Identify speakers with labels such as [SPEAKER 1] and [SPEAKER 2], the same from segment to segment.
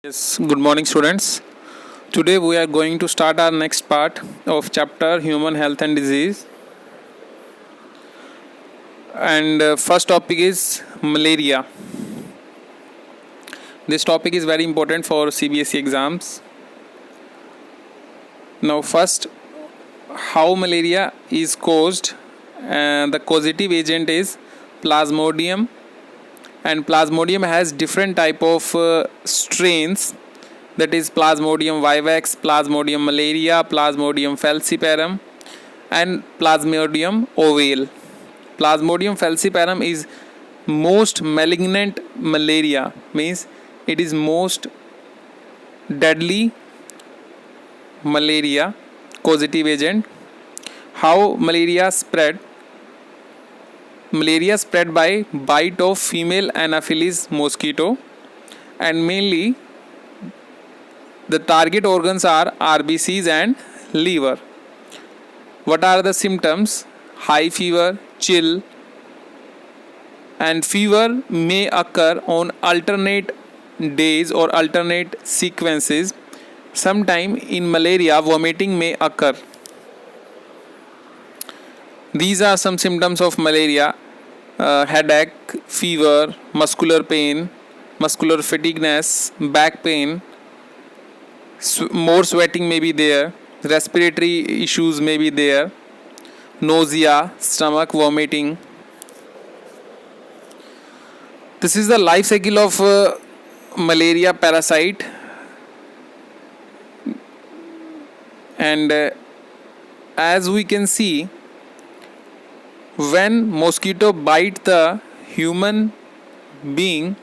[SPEAKER 1] Yes, good morning, students. Today we are going to start our next part of chapter Human Health and Disease. And first topic is malaria. This topic is very important for CBSE exams. Now, first, how malaria is caused. The causative agent is Plasmodium, and Plasmodium has different type of strains, that is Plasmodium vivax, Plasmodium malaria, Plasmodium falciparum and Plasmodium ovale. Plasmodium falciparum is most malignant malaria, means it is most deadly malaria causative agent. How malaria spread? Malaria spread by bite of female Anopheles mosquito, and mainly the target organs are RBCs and liver. What are the symptoms? High fever, chill, and fever may occur on alternate days or alternate sequences. Sometime in malaria, vomiting may occur. These are some symptoms of malaria: headache, fever, muscular pain, muscular fatigueness, back pain, more sweating may be there, respiratory issues may be there, nausea, stomach vomiting. This is the life cycle of malaria parasite, and as we can see, when mosquito bite the human being,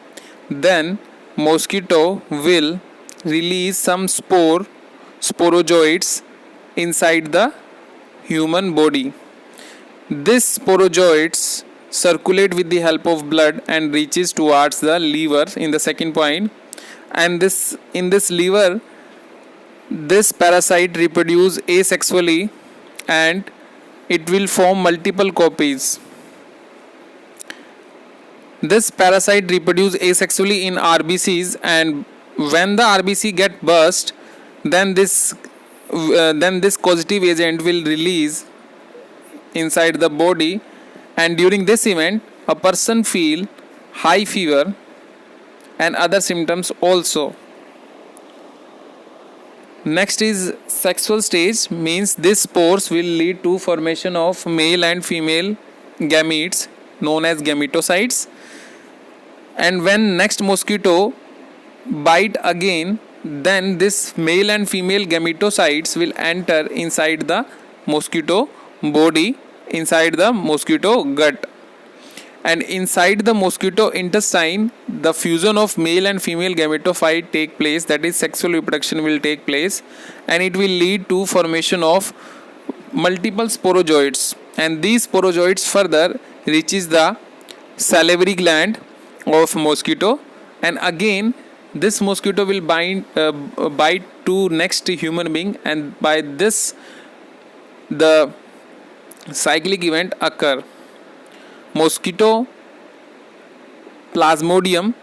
[SPEAKER 1] then mosquito will release some sporozoites inside the human body. These sporozoites circulate with the help of blood and reaches towards the liver in the second point, and in this liver, this parasite reproduce asexually and it will form multiple copies. This parasite reproduce asexually in RBCs, and when the RBC get burst, then this causative agent will release inside the body, and during this event a person feel high fever and other symptoms also. Next is sexual stage, means these spores will lead to formation of male and female gametes known as gametocytes, and when next mosquito bite again, then this male and female gametocytes will enter inside the mosquito body, inside the mosquito gut, and inside the mosquito intestine the fusion of male and female gametophyte take place, that is sexual reproduction will take place, and it will lead to formation of multiple sporozoites, and these sporozoites further reaches the salivary gland of mosquito, and again this mosquito will bite to next human being, and by this the cyclic event occur. Mosquito Plasmodium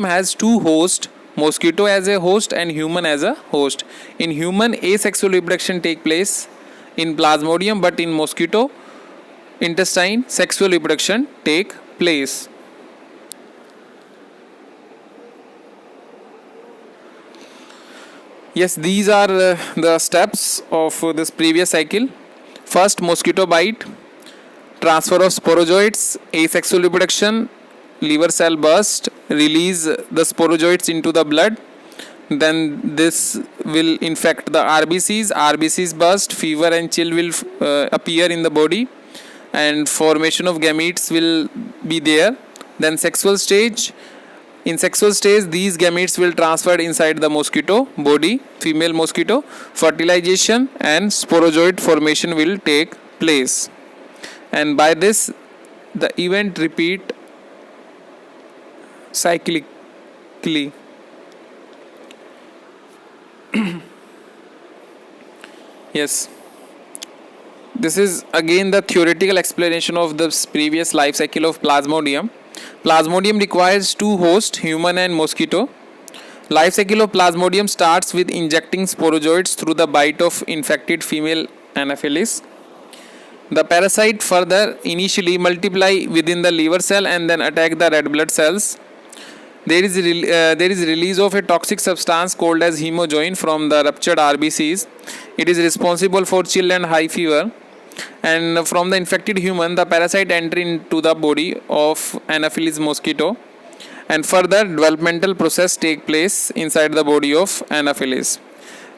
[SPEAKER 1] has two hosts, mosquito as a host and human as a host. In human, asexual reproduction take place in Plasmodium, but in mosquito intestine sexual reproduction take place. Yes, these are the steps of this previous cycle. First, mosquito bite, transfer of sporozoites, asexual reproduction, liver cell burst, release the sporozoites into the blood, then this will infect the RBCs burst, fever and chill will appear in the body, and formation of gametes will be there. Then sexual stage, in sexual stage these gametes will transfer inside the mosquito body, female mosquito, fertilization and sporozoid formation will take place, and by this the event repeat cyclically. Yes, this is again the theoretical explanation of the previous life cycle of Plasmodium. Plasmodium requires two hosts, human and mosquito. Life cycle of Plasmodium starts with injecting sporozoites through the bite of infected female Anopheles. The parasite further initially multiply within the liver cell and then attack the red blood cells. There is release of a toxic substance called as hemojoin from the ruptured RBCs. It is responsible for chill and high fever. And from the infected human, the parasite enter into the body of Anopheles mosquito, and further developmental process take place inside the body of Anopheles.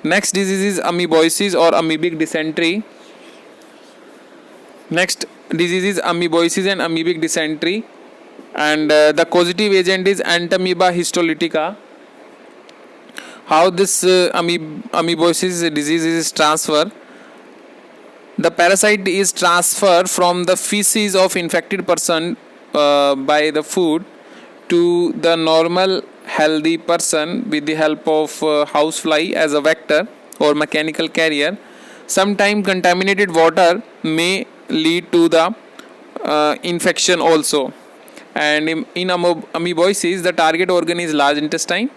[SPEAKER 1] Next disease is amoeboisis or amoebic dysentery. Next disease is amoeboisis and amoebic dysentery, and the causative agent is Entamoeba histolytica. How this amoeboisis disease is transferred? The parasite is transferred from the feces of infected person by the food to the normal healthy person with the help of housefly as a vector or mechanical carrier. Sometimes contaminated water may lead to the infection also. And in amoeboisis, the target organ is large intestine.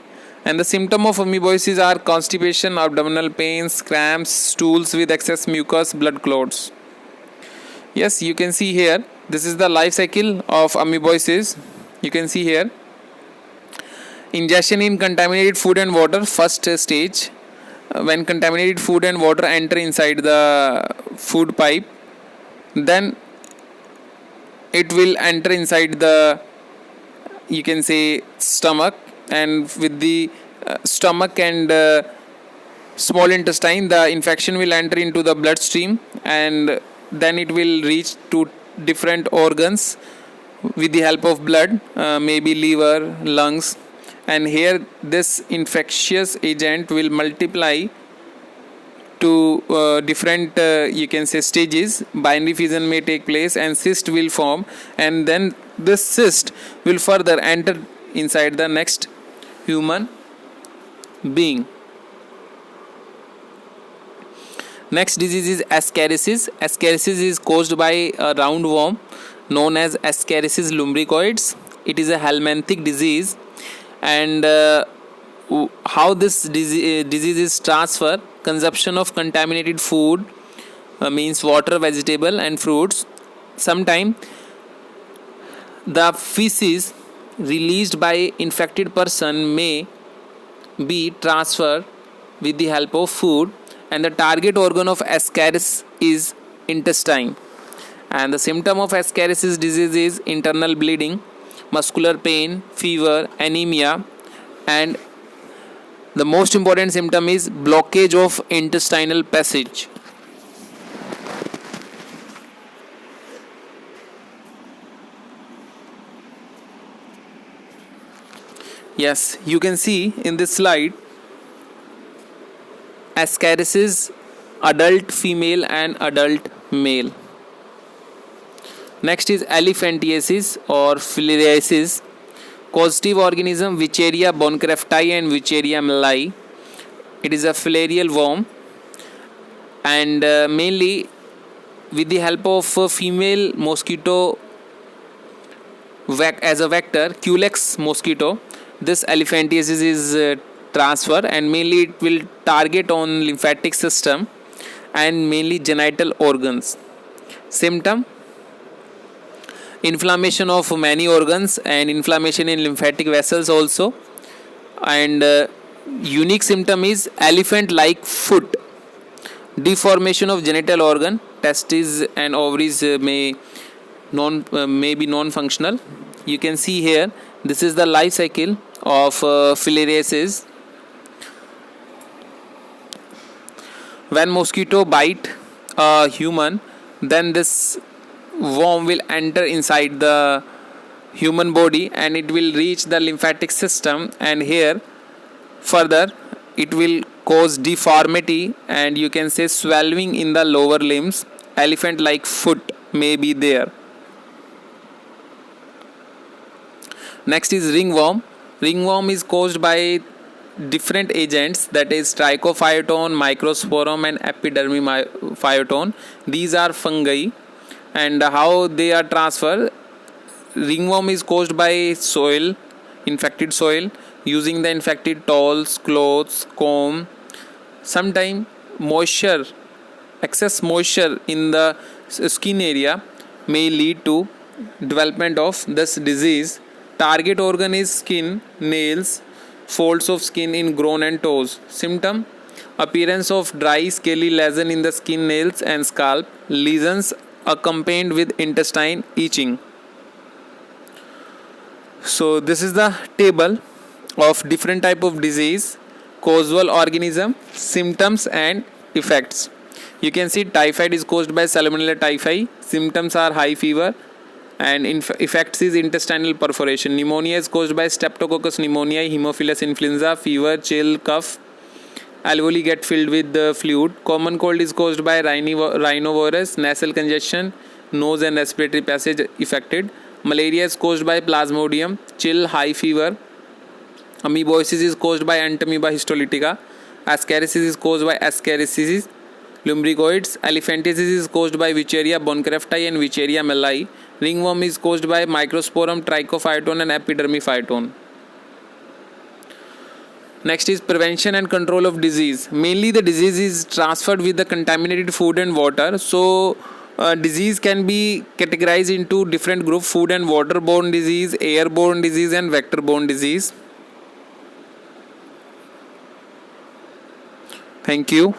[SPEAKER 1] And the symptom of amoeboisis are constipation, abdominal pains, cramps, stools with excess mucus, blood clots. Yes, you can see here, this is the life cycle of amoeboisis. You can see here, ingestion in contaminated food and water, first stage. When contaminated food and water enter inside the food pipe, then it will enter inside the, you can say, stomach, and with the stomach and small intestine, the infection will enter into the bloodstream, and then it will reach to different organs with the help of blood, maybe liver, lungs, and here this infectious agent will multiply to different you can say stages. Binary fission may take place and cyst will form, and then this cyst will further enter inside the next human being. Next disease is ascariasis. Ascariasis is caused by a roundworm known as Ascariasis lumbricoides. It is a helminthic disease, and how this disease is transferred: consumption of contaminated food, means water, vegetable and fruits. Sometimes the feces released by infected person may be transferred with the help of food, and the target organ of ascaris is intestine. And the symptom of ascariasis disease is internal bleeding, muscular pain, fever, anemia, and the most important symptom is blockage of intestinal passage. Yes, you can see in this slide ascariasis adult female and adult male. Next is elephantiasis or filariasis. Causative organism Wucheria boncrefti and Wucheria malai. It is a filarial worm, and mainly with the help of a female mosquito as a vector, Culex mosquito, this elephantiasis is transferred, and mainly it will target on lymphatic system and mainly genital organs. Symptom: inflammation of many organs and inflammation in lymphatic vessels also, and unique symptom is elephant like foot, deformation of genital organ, testes and ovaries may be non-functional. You can see here, this is the life cycle of filariasis. When mosquito bite a human, then this worm will enter inside the human body and it will reach the lymphatic system, and here further it will cause deformity and you can say swelling in the lower limbs. Elephant like foot may be there. Next is ringworm. Ringworm is caused by different agents, that is trichophyton, microsporum and epidermophyton. These are fungi, and how they are transferred: ringworm is caused by soil, infected soil, using the infected towels, clothes, comb. Sometimes moisture, excess moisture in the skin area may lead to development of this disease. Target organ is skin, nails, folds of skin in groin and toes. Symptom: appearance of dry scaly lesion in the skin, nails and scalp. Lesions accompanied with intestine itching. So this is the table of different type of disease, causal organism, symptoms and effects. You can see typhoid is caused by Salmonella typhi. Symptoms are high fever and effects is intestinal perforation. Pneumonia is caused by Streptococcus pneumoniae, Haemophilus influenza, fever, chill, cough. Alveoli get filled with the fluid. Common cold is caused by rhinovirus, nasal congestion, nose and respiratory passage affected. Malaria is caused by Plasmodium, chill, high fever. Amoeboisis is caused by Entamoeba histolytica. Ascariasis is caused by Ascariasis. Lumbricoids. Elephantiasis is caused by Wucheria boncrefti and Wucheria melai. Ringworm is caused by Microsporum trichophyton and Epidermophyton. Next is prevention and control of disease. Mainly the disease is transferred with the contaminated food and water. So disease can be categorized into different groups: food and waterborne disease, airborne disease and vector-borne disease. Thank you.